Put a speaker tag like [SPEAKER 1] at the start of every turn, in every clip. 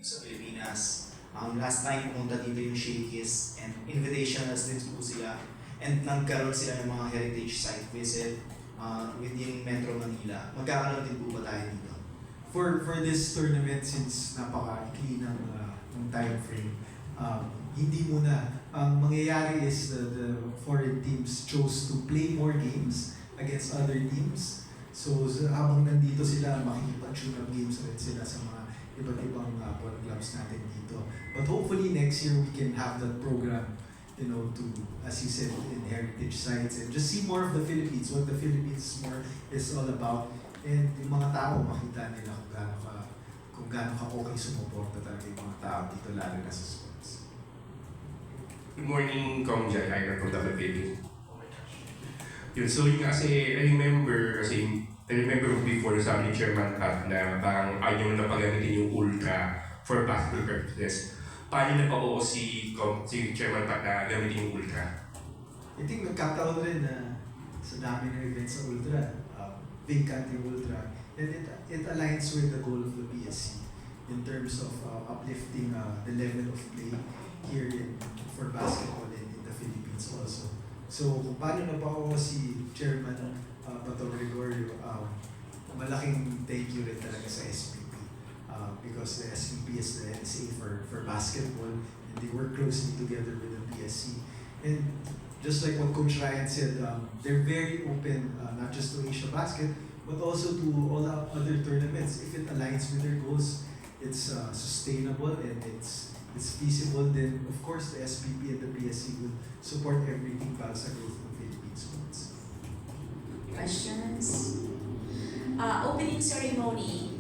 [SPEAKER 1] sa Pilipinas. Last time pumunta dito yung Shakey's and invitationals din po sila. And nagkaroon sila ng mga heritage site visit within Metro Manila. Magkakaroon din po ba tayo dito?
[SPEAKER 2] For this tournament, since napaka-ikli ng time frame, hindi muna. Ang mangyayari is the foreign teams chose to play more games against other teams. So habang nandito sila, makikipag-tune up games rin sila sa mga iba't ibang ball clubs natin dito. But hopefully next year we can have that program, to, as you said, in heritage sites and just see more of the Philippines, what the Philippines is all about. And yung mga tao, makita nila kung gaano ka okay sumuporta talaga yung mga tao dito, lalo na sa sports.
[SPEAKER 3] Good morning, Kong Jai. I from WPB. Yun, so yun kasi, I remember before sabi ni Chairman Pat na parang ayaw na pagamitin yung ultra for basketball purposes. Paano na pa si Chairman Pat na gamitin yung ultra?
[SPEAKER 2] I think nagkataon rin na sa dami ng events sa ultra, vacant yung ultra, and it aligns with the goal of the PSC in terms of uplifting the level of play here for basketball in the Philippines also. So kung paano na pa ako si Chairman Pato Gregorio, malaking thank you rin talaga sa SPP because the SPP is the NSA for basketball and they work closely together with the PSC. And just like what Coach Ryan said, they're very open not just to Asia Basket but also to all other tournaments. If it aligns with their goals, it's sustainable and it's feasible, then of course the SPP and the PSC will support everything para sa growth of Philippine sports.
[SPEAKER 4] Questions? Opening ceremony.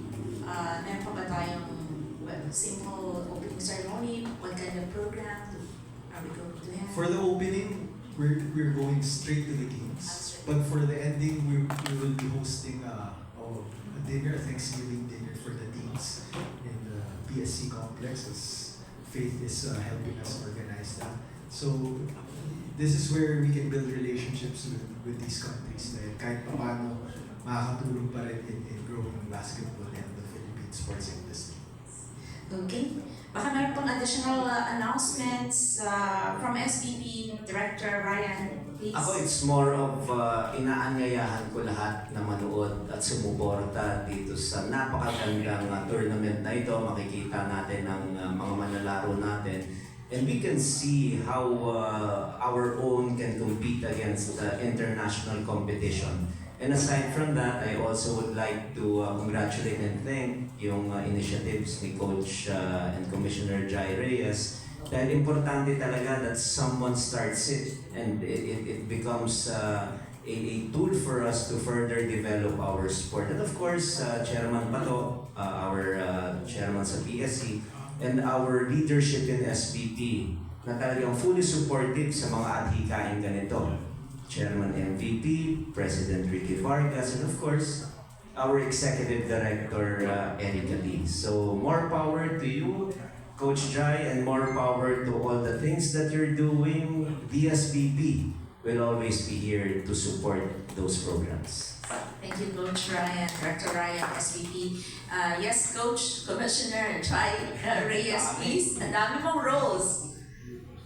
[SPEAKER 4] Meron pa ba tayong simple opening ceremony? What kind of program are we going to have?
[SPEAKER 2] For the opening, we're going straight to the games. But for the ending, we will be hosting a dinner, a Thanksgiving dinner for the teams in the PSC complex as Faith is helping us organize that. So this is where we can build relationships with these countries na kahit paano makakatulong pa rin in growing basketball and the Philippine sports industry.
[SPEAKER 4] Okay. Baka meron pang additional announcements from SBB Director Ryan, please.
[SPEAKER 5] Ako, it's more of inaanyayahan ko lahat na manood at sumuporta dito sa napakagandang tournament na ito. Makikita natin ang mga manlalaro natin. And we can see how our own can compete against international competition. And aside from that, I also would like to congratulate and thank yung initiatives ni Coach and Commissioner Jai Reyes. Dahil importante talaga that someone starts it and it becomes a tool for us to further develop our sport. And of course, Chairman Pato, our chairman sa PSC, and our leadership in SPP na talagang fully supportive sa mga adhikain ganito. Chairman MVP, President Ricky Vargas, and of course, our Executive Director, Erica Lee. So more power to you, Coach Jai, and more power to all the things that you're doing. DSBB will always be here to support those programs.
[SPEAKER 4] Thank you, Coach Ryan, Director Ryan, SVP. Yes, Coach, Commissioner Jai Reyes, please. Ang dami mong roles.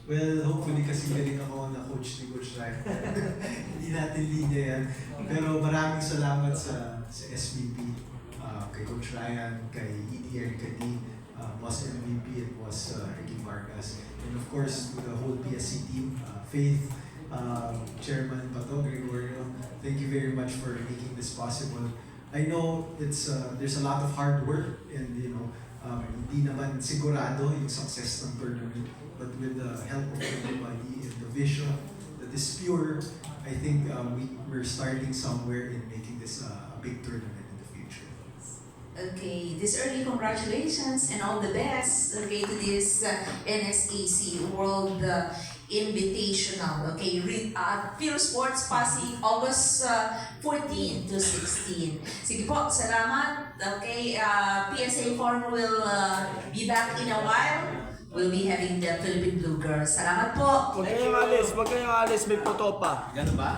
[SPEAKER 2] Well, hopefully kasi galing ako na coach ni Coach Ryan. Hindi natin linya yan. Pero maraming salamat sa SVP, kay Coach Ryan, kay EDR, kay was MVP and was Ricky Vargas. And of course, to the whole PSC team, Faith, Chairman Pato Gregorio, thank you very much for making this possible. I know there's a lot of hard work and hindi naman sigurado yung success ng tournament, but with the help of everybody and the vision that is pure, I think we're starting somewhere in making this a big tournament in the future.
[SPEAKER 4] Okay, this early congratulations and all the best, okay, to this NSAC World Invitational. Okay, Phil Sports Pasig, August 14 to 16. Sige po, salamat. Okay, PSA Forum will be back in a while. We'll be having the Philippine Blue Girls. Salamat po.
[SPEAKER 6] Huwag kayong alis, may photo pa.
[SPEAKER 1] Ganun ba?